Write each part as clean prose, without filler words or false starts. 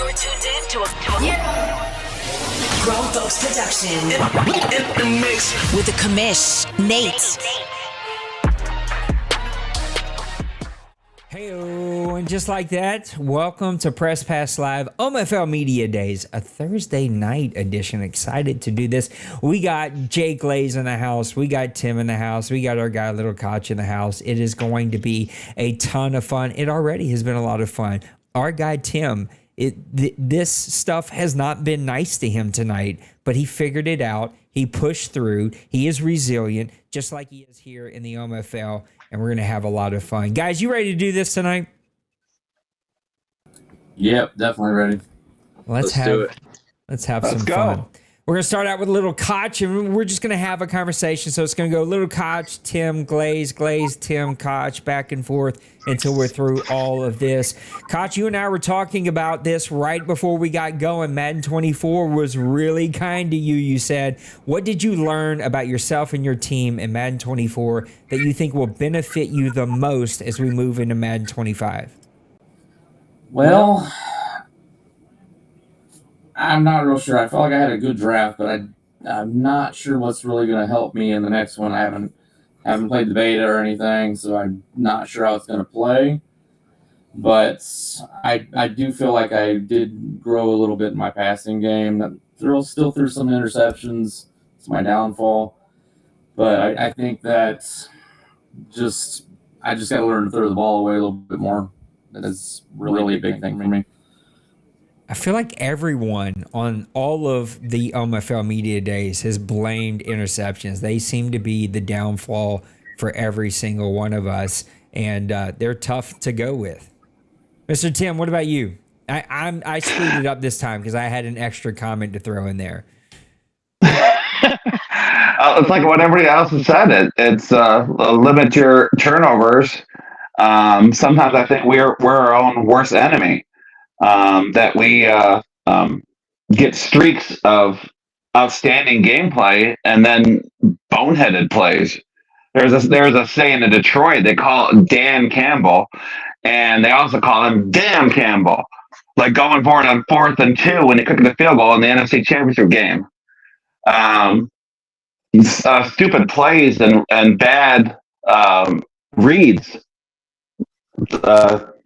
You're tuned in to a Grown Folks production. In the mix with the commish, Nate. Heyo, and just like that, welcome to Press Pass Live OMFL Media Days, a Thursday night edition. Excited to do this. We got JGlaze in the house. We got Tim in the house. We got our guy LilCoch in the house. It is going to be a ton of fun. It already has been a lot of fun. Our guy Tim, this stuff has not been nice to him tonight, but he figured it out. He pushed through. He is resilient, just like he is here in the OMFL. And we're going to have a lot of fun. Guys, you ready to do this tonight? Yep, definitely ready. Let's do it. Let's have some fun. We're going to start out with LilCoch, and we're just going to have a conversation. So it's going to go LilCoch, Tim, Glaze, Tim, Koch, back and forth until we're through all of this. Koch, you and I were talking about this right before we got going. Madden 24 was really kind to you, you said. What did you learn about yourself and your team in Madden 24 that you think will benefit you the most as we move into Madden 25? Well, I'm not real sure. I felt like I had a good draft, but I'm not sure what's really going to help me in the next one. I haven't played the beta or anything, so I'm not sure how it's going to play. But I do feel like I did grow a little bit in my passing game. That still threw some interceptions. It's my downfall. But I think that I just got to learn to throw the ball away a little bit more. That is really a big thing for me. I feel like everyone on all of the OMFL Media Days has blamed interceptions. They seem to be the downfall for every single one of us, and they're tough to go with. Mr. Tim, what about you? I screwed it up this time because I had an extra comment to throw in there. It's like what everybody else has said. It's limit your turnovers. Sometimes I think we're our own worst enemy. That we get streaks of outstanding gameplay and then boneheaded plays. There's a saying in Detroit, they call it Dan Campbell, and they also call him Damn Campbell, like going for it on 4th and 2 when they cooked the field goal in the NFC Championship game. Stupid plays and bad reads.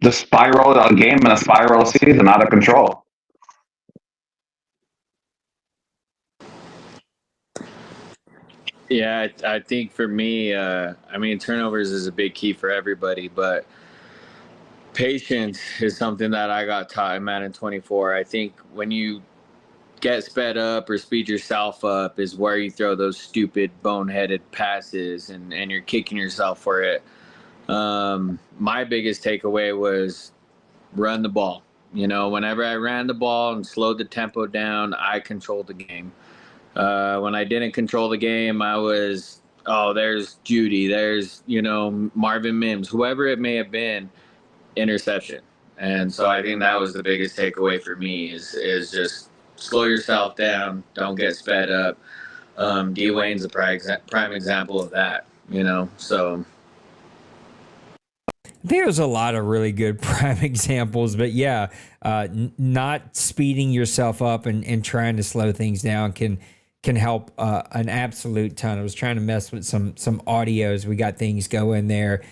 The spiral a game and a spiral season out of control. Yeah, I think for me, turnovers is a big key for everybody, but patience is something that I got taught in Madden 24. I think when you get sped up or speed yourself up is where you throw those stupid boneheaded passes and you're kicking yourself for it. My biggest takeaway was run the ball. You know, whenever I ran the ball and slowed the tempo down, I controlled the game. When I didn't control the game, I was, there's Judy, there's, Marvin Mims, whoever it may have been, interception. And so I think that was the biggest takeaway for me is just slow yourself down, don't get sped up. D. Wayne's a prime example of that, so. There's a lot of really good prime examples, but yeah, not speeding yourself up and trying to slow things down can help an absolute ton. I was trying to mess with some audios. We got things going there.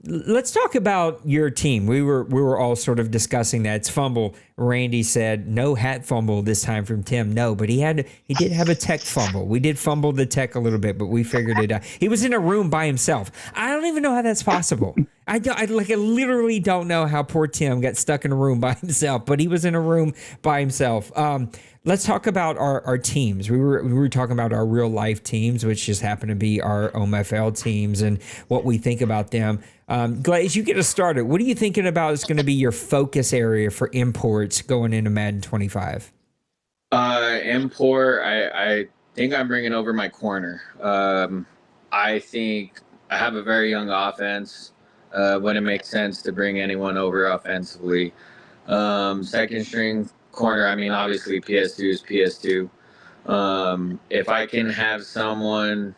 Let's talk about your team. We were all sort of discussing that. It's fumble. Randy said no hat fumble this time from Tim. No, but he did have a tech fumble. We did fumble the tech a little bit, but we figured it out. He was in a room by himself. I don't even know how that's possible. I literally don't know how poor Tim got stuck in a room by himself, but he was in a room by himself. Let's talk about our teams. We were talking about our real life teams, which just happen to be our OMFL teams and what we think about them. Glaze, you get us started. What are you thinking about is going to be your focus area for imports going into Madden 25? Import, I think I'm bringing over my corner. I think I have a very young offense. Wouldn't make sense to bring anyone over offensively. Second string corner, obviously PS2 is PS2. If I can have someone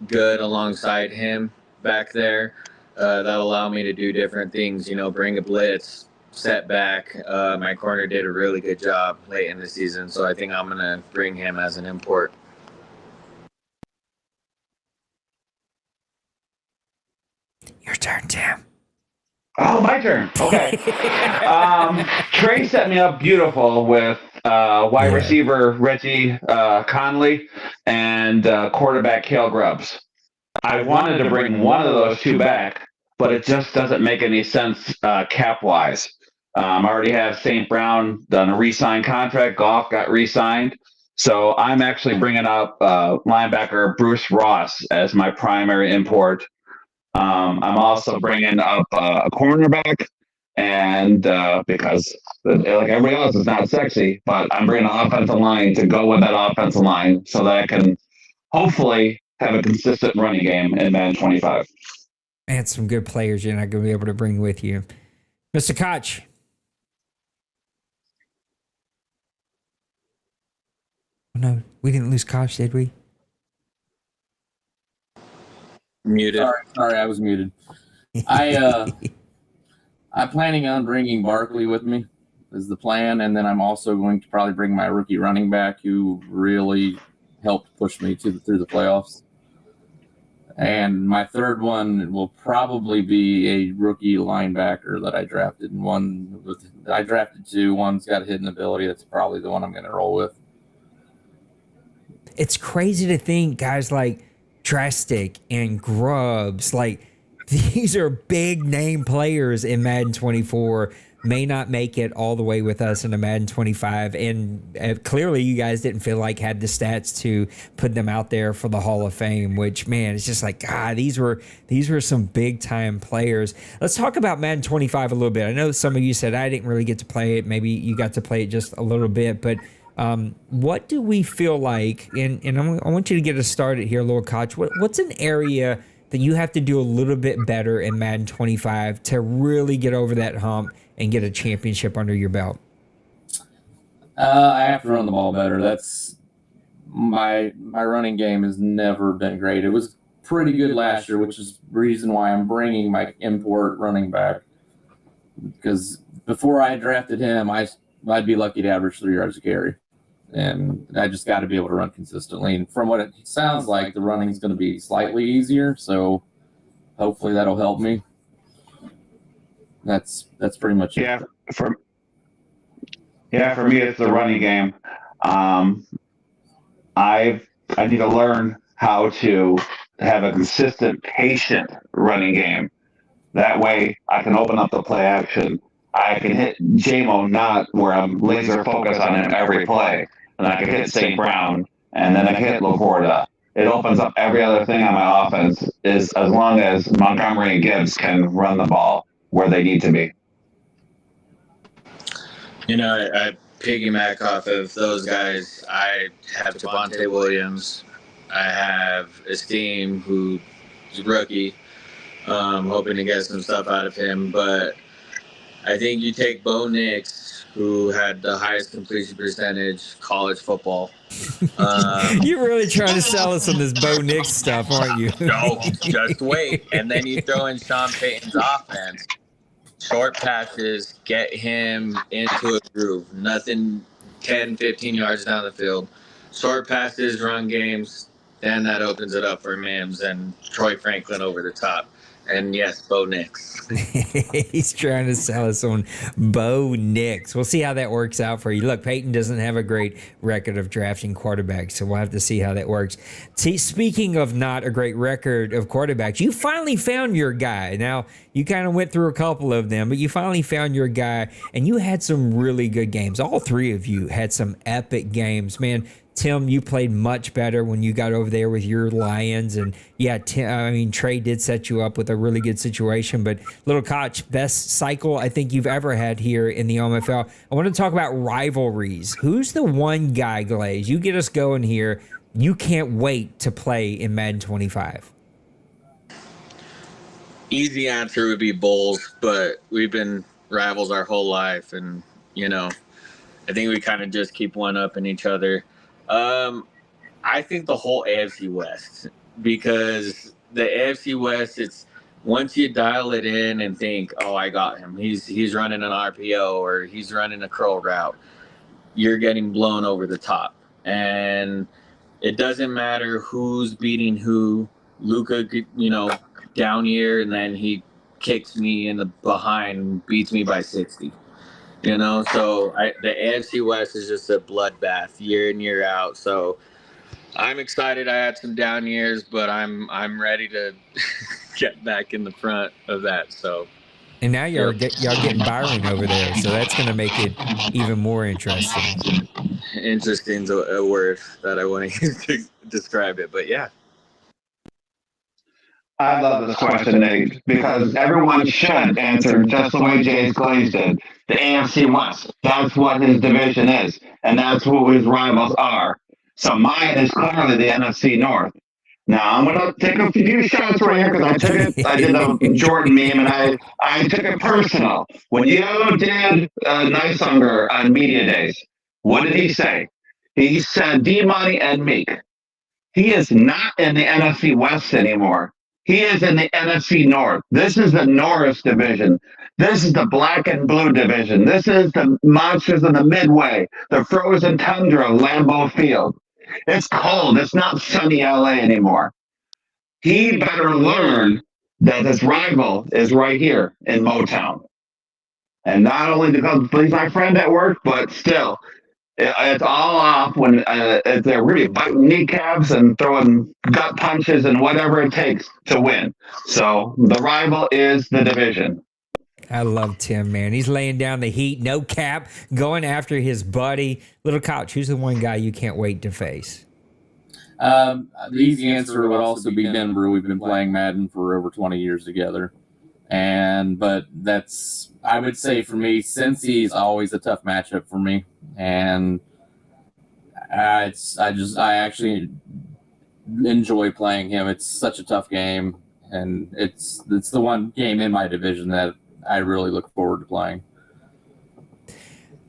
good alongside him back there, that'll allow me to do different things, bring a blitz, setback. My corner did a really good job late in the season, so I think I'm going to bring him as an import. Your turn, Tim. Oh, my turn. Okay. Trey set me up beautiful with wide receiver Reggie Conley and quarterback Cale Grubbs. I wanted to bring one of those two back, but it just doesn't make any sense cap-wise. I already have St. Brown done a re-sign contract. Goff got re-signed. So I'm actually bringing up linebacker Bruce Ross as my primary import. I'm also bringing up a cornerback, and because like everybody else is not sexy, but I'm bringing an offensive line to go with that offensive line so that I can hopefully have a consistent running game in Madden 25. And some good players you're not going to be able to bring with you. Mr. Koch. No, we didn't lose Koch, did we? Muted. Sorry, I was muted. I'm planning on bringing Barkley with me is the plan, and then I'm also going to probably bring my rookie running back who really helped push me through the playoffs. And my third one will probably be a rookie linebacker that I drafted. I drafted two. One's got a hidden ability. That's probably the one I'm going to roll with. It's crazy to think guys like Drastic and Grubbs, like these are big name players in Madden 24, may not make it all the way with us in the Madden 25. And clearly you guys didn't feel like had the stats to put them out there for the Hall of Fame, which, man, it's just like, God, these were some big time players. Let's talk about Madden 25 a little bit. I know some of you said I didn't really get to play it. Maybe you got to play it just a little bit, but what do we feel like, and I want you to get us started here, LilCoch. What's an area that you have to do a little bit better in Madden 25 to really get over that hump and get a championship under your belt? I have to run the ball better. That's my running game has never been great. It was pretty good last year, which is the reason why I'm bringing my import running back. Because before I drafted him, I'd be lucky to average 3 yards a carry. And I just got to be able to run consistently. And from what it sounds like, the running is going to be slightly easier. So hopefully that'll help me. That's pretty much it. For me, it's the running game. I need to learn how to have a consistent, patient running game. That way, I can open up the play action. I can hit JMO not where I'm laser focused on him every play. And I can hit St. Brown, and then I can hit Laporta. It opens up every other thing on my offense as long as Montgomery and Gibbs can run the ball where they need to be. You know, I piggyback off of those guys. I have Javonte Williams. I have Esteem, who's a rookie. Hoping to get some stuff out of him. But I think you take Bo Nix, who had the highest completion percentage college football. You're really trying to sell us on this Bo Nix stuff, aren't you? No, just wait. And then you throw in Sean Payton's offense. Short passes, get him into a groove. Nothing 10, 15 yards down the field. Short passes, run games, then that opens it up for Mims and Troy Franklin over the top. And yes, Bo Nix. He's trying to sell us on Bo Nix. We'll see how that works out for you. Look, Peyton doesn't have a great record of drafting quarterbacks, so we'll have to see how that works. See, speaking of not a great record of quarterbacks, you finally found your guy. Now, you kind of went through a couple of them, but you finally found your guy, and you had some really good games. All three of you had some epic games, man. Tim, you played much better when you got over there with your Lions, and yeah, Trey did set you up with a really good situation. But LilCoch, best cycle I think you've ever had here in the OMFL. I want to talk about rivalries. Who's the one guy, Glaze? You get us going here. You can't wait to play in Madden 25. Easy answer would be Bulls, but we've been rivals our whole life, and you know, I think we kind of just keep one up in each other. I think the whole AFC West, because the AFC West, once you dial it in and think, oh, I got him. He's running an RPO or he's running a curl route. You're getting blown over the top. And it doesn't matter who's beating who. Luka, down here, and then he kicks me in the behind and beats me by 60. So the AFC West is just a bloodbath year in, year out. So I'm excited. I had some down years, but I'm ready to get back in the front of that. So. And now y'all getting Byron over there, so that's going to make it even more interesting. Interesting is a word that I want to use to describe it, but yeah. I love this question, Nate, because everyone should answer just the way JGlaze did. The AFC West. That's what his division is, and that's who his rivals are. So mine is clearly the NFC North. Now I'm gonna take a few shots right here because I did a Jordan meme and I took it personal. When you did Nicehunger on Media Days, what did he say? He said D-Money and Meek. He is not in the NFC West anymore. He is in the NFC North. This is the Norris division. This is the black and blue division. This is the monsters of the Midway, the frozen tundra of Lambeau Field. It's cold. It's not sunny LA anymore. He better learn that his rival is right here in Motown. And not only because he's my friend at work, but still, it's all off when they're really biting kneecaps and throwing gut punches and whatever it takes to win. So the rival is the division. I love Tim, man. He's laying down the heat, no cap, going after his buddy. LilCoch, who's the one guy you can't wait to face? The easy answer would also be Denver. We've been playing Madden for over 20 years together. But that's, I would say for me, Cincy's always a tough matchup for me. And I actually enjoy playing him. It's such a tough game. And it's the one game in my division that I really look forward to playing.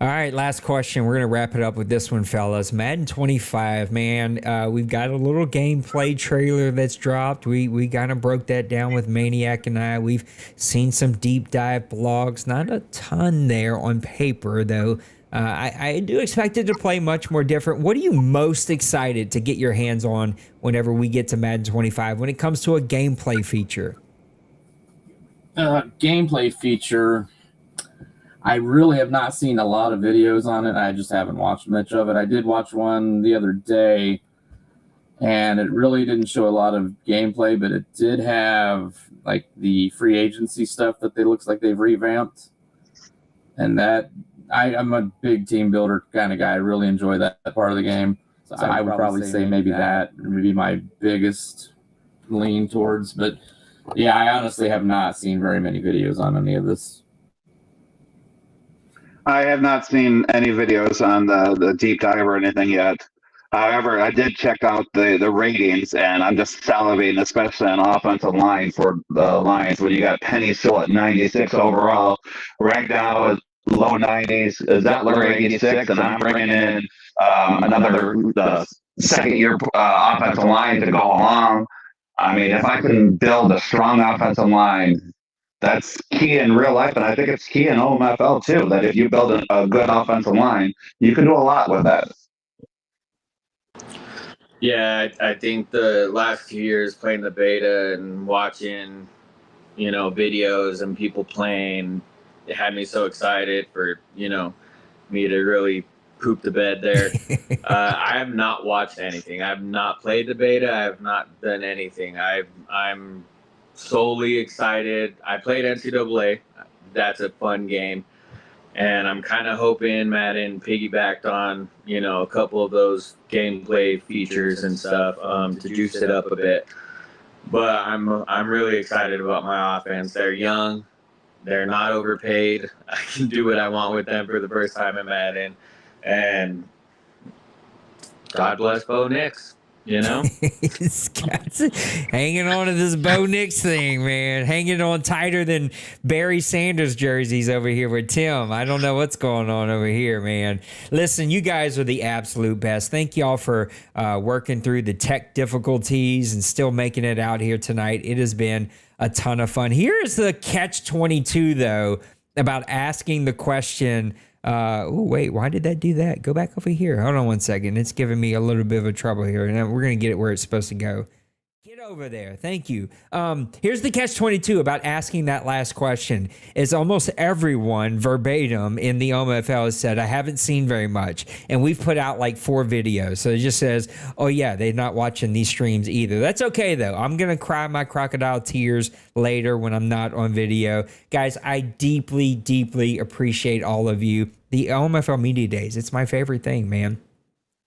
All right, last question. We're going to wrap it up with this one, fellas. Madden 25, man, we've got a little gameplay trailer that's dropped. We kind of broke that down with Maniac and I. We've seen some deep dive blogs. Not a ton there on paper, though. I do expect it to play much more different. What are you most excited to get your hands on whenever we get to Madden 25 when it comes to a gameplay feature? Gameplay feature, I really have not seen a lot of videos on it. I just haven't watched much of it. I did watch one the other day, and it really didn't show a lot of gameplay, but it did have like the free agency stuff that looks like they've revamped. And that I'm a big team builder kind of guy. I really enjoy that part of the game. So I would probably say maybe that would be my biggest lean towards. But yeah, I honestly have not seen very many videos on any of this. I have not seen any videos on the deep dive or anything yet. However, I did check out the ratings, and I'm just salivating, especially on offensive line for the Lions. When you got Penny still at 96 overall, Ragdow at low 90s, Zettler 86, and I'm bringing in another second-year offensive line to go along. I mean, if I can build a strong offensive line, that's key in real life, and I think it's key in OMFL too, that if you build a good offensive line, you can do a lot with that. Yeah, I think the last few years playing the beta and watching, videos and people playing, it had me so excited for, me to really poop the bed there. I have not watched anything. I have not played the beta. I have not done anything. I'm solely excited. I played NCAA. That's a fun game. And I'm kind of hoping Madden piggybacked on, a couple of those gameplay features and stuff to juice it up a bit. But I'm really excited about my offense. They're young. They're not overpaid. I can do what I want with them for the first time in Madden. And God bless Bo Nix. You know? Scott's hanging on to this Bo Nix thing, man. Hanging on tighter than Barry Sanders jerseys over here with Tim. I don't know what's going on over here, man. Listen, you guys are the absolute best. Thank y'all for working through the tech difficulties and still making it out here tonight. It has been a ton of fun. Here is the catch-22, though, about asking the question. Wait, why did that do that? Go back over here. Hold on one second. It's giving me a little bit of a trouble here, and we're going to get it where it's supposed to go. Get over there. Thank you. Here's the catch-22 about asking that last question. Is almost everyone verbatim in the OMFL has said, I haven't seen very much. And we've put out like 4 videos. So it just says, oh yeah, they're not watching these streams either. That's okay though. I'm going to cry my crocodile tears later when I'm not on video. Guys, I deeply, deeply appreciate all of you. The OMFL Media Days, it's my favorite thing, man.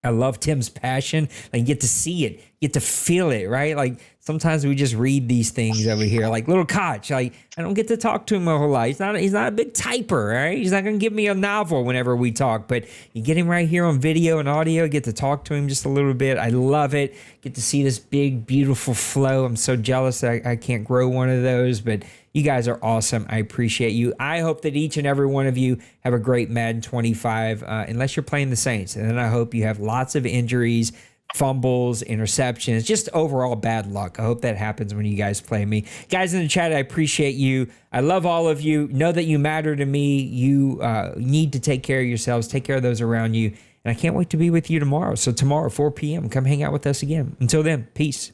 I love Tim's passion. Like, you get to see it, you get to feel it, right? Like, sometimes we just read these things over here, like LilCoch. Like, I don't get to talk to him a whole lot. He's not a big typer, right? He's not gonna give me a novel whenever we talk, but you get him right here on video and audio. Get to talk to him just a little bit. I love it. Get to see this big, beautiful flow. I'm so jealous I can't grow one of those, but you guys are awesome. I appreciate you. I hope that each and every one of you have a great Madden 25, unless you're playing the Saints. And then I hope you have lots of injuries, fumbles, interceptions, just overall bad luck. I hope that happens when you guys play me. Guys in the chat, I appreciate you. I love all of you. Know that you matter to me. You need to take care of yourselves. Take care of those around you. And I can't wait to be with you tomorrow. So tomorrow, 4 p.m., come hang out with us again. Until then, peace.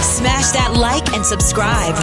Smash that like and subscribe.